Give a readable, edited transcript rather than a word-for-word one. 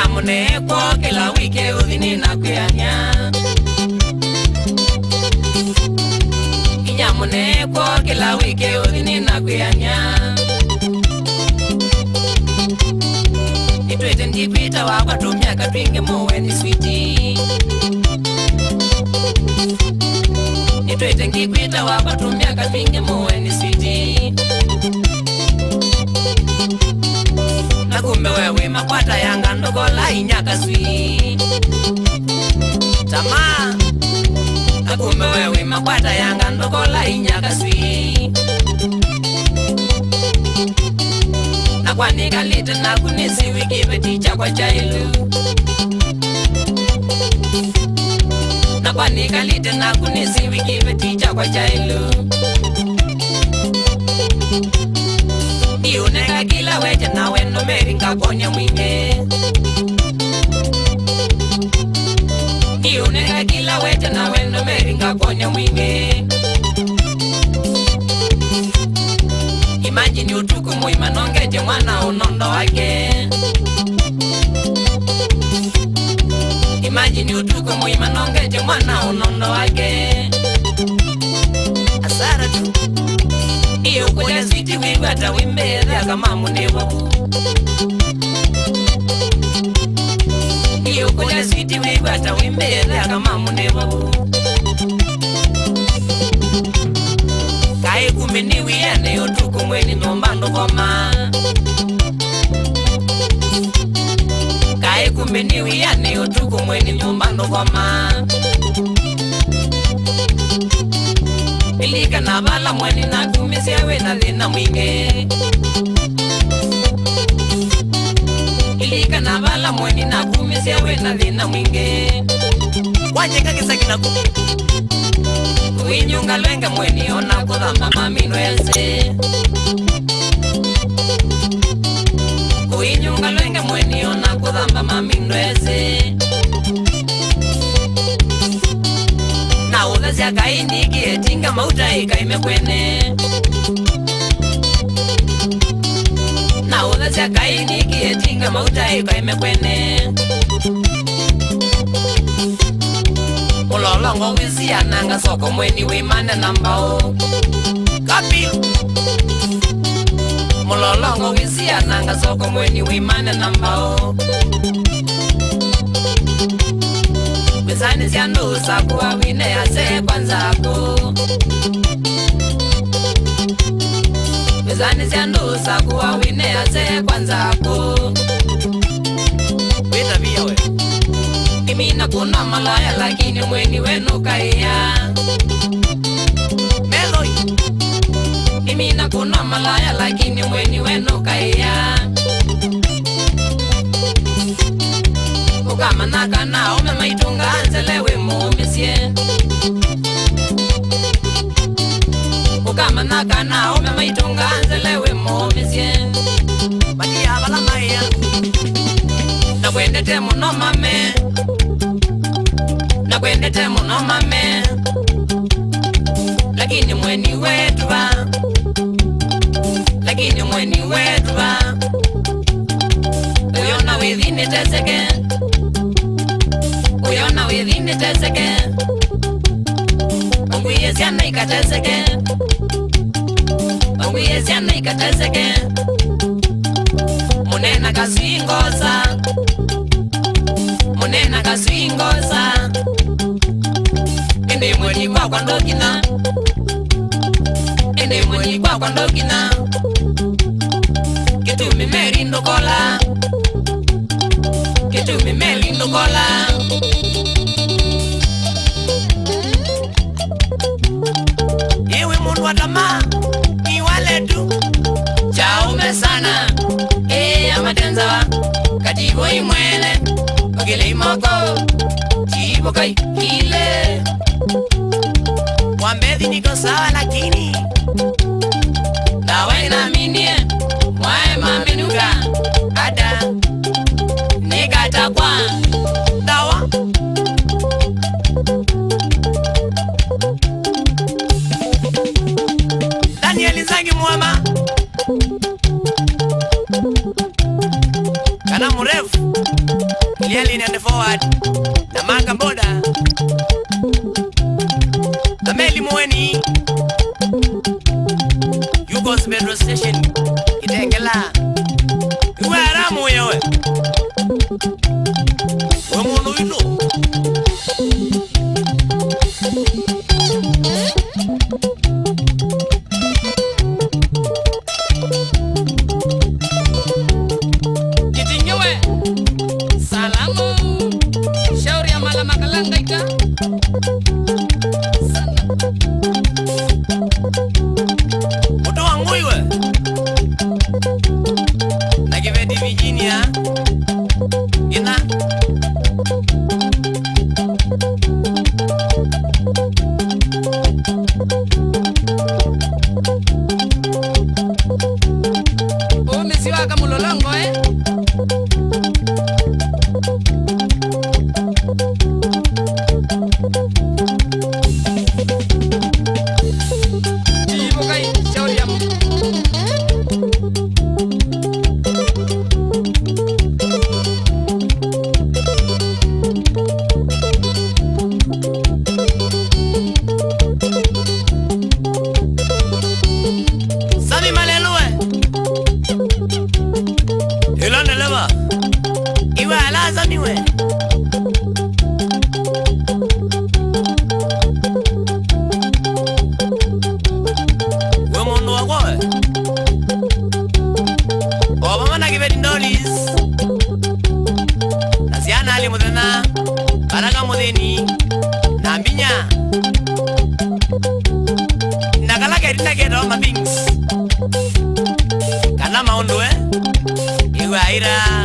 Inyamune kwa kila wike udhini na kuyanya. Inyamune kwa kila wike udhini na kuyanya. Nitwete njipita wakwa tumiaka twinge muwe ni switi. Nitwete njipita wakwa tumiaka twinge muwe ni switi. Na kumbe wewe makwata yanga ndogola inyaka swi. Tama. Na kumbe wewe makwata yanga ndogola inyaka swi. Na kwa nikalite na kunisi wiki beticha kwa chailu. Na kwa nikalite na kunisi wiki beticha kwa chailu. Uneka kila weche na weno meringa konya mwinge. Uneka kila weche na weno meringa konya mwinge. Imagine utuku muima nongeje mwana unondo wake. Imagine utuku muima nongeje mwana unondo wake. Asara tu. Iyo kwenye switi wibata wimbeza kama munewabu. Iyo kwenye switi wibata wimbeza kama munewabu. Kai kumeni wiyane yotuku mweni nombando goma. Kai kumeni wiyane yotuku mweni nombando goma. Ilika na bala mweni na kumisewe na dhina mwinge. Ilika na bala mweni na kumisewe na dhina mwinge. Wacheka kisa kina kuku. Kuinyunga lwenga mweni ona kudhamba mamino else. Kuinyunga lwenga mweni ona kudhamba mamino else. Na udhasi akaini kietinga mauta ikaime kwene. Na udhasi akaini kietinga mauta ikaime kwene. Ulolongo wisi ananga soko mweni wimane nambao. Kapi. Mulolongo wisi ananga soko mweni wimane nambao. Wizani siandusa kuwa wine ya se kwanzako. Wizani siandusa kuwa wine ya se kwanzako. Wita via we. Kimina kuna malaya lakini mweni wenu kaya. Meloi. Kimina kuna malaya lakini mweni wenu kaya. Ukama naka na ome maitunga anzelewe mumisye. Ukama naka na ome maitunga anzelewe mumisye. Badia bala maya. Na kwendete muno mame. Na kwendete muno mame. Lakini mweni wetu ba. Lakini mweni wetu ba. Uyona withini teseke. Uyona withini teseke. Onguye siana ikateseke. Onguye siana ikateseke. Munena kaswingoza. Munena kaswingoza. Ende mweni kwa kwa ndokina. Ende mweni kwa kwa ndokina. Kitumi meri ndokola. Kitumi meri ndokola. Ewe mundu wa tamaa, ni wale tu. Chaume sana, amatenza wa. Katibo imwele, kukile imoko. Chibo kai kile. Wambezi niko sawa lakini dawa inaminie. Mwae maminuka. Ada nikata kwa dawa. Daniel Zagi Mwama. Kana mrefu Liali ni forward na manga boda na Meli Mweni Yugos Metro Station Kitengela Iwe haramu wewe Wemunu ilo Kitingewe Salamu Shauri ya mala makalangaika Sana Mutu wangu iwe Nakiveti Virginia Gina Umesiwaka mulolongo Sami Malelue Ilone leva Iwe ala Sami we We mundu wako we Oba mana kiveti ndolis Nasiana ali mudena Baraka mudeni Nambinya Nakala kerina kero ma things Kana maundu Iwe aira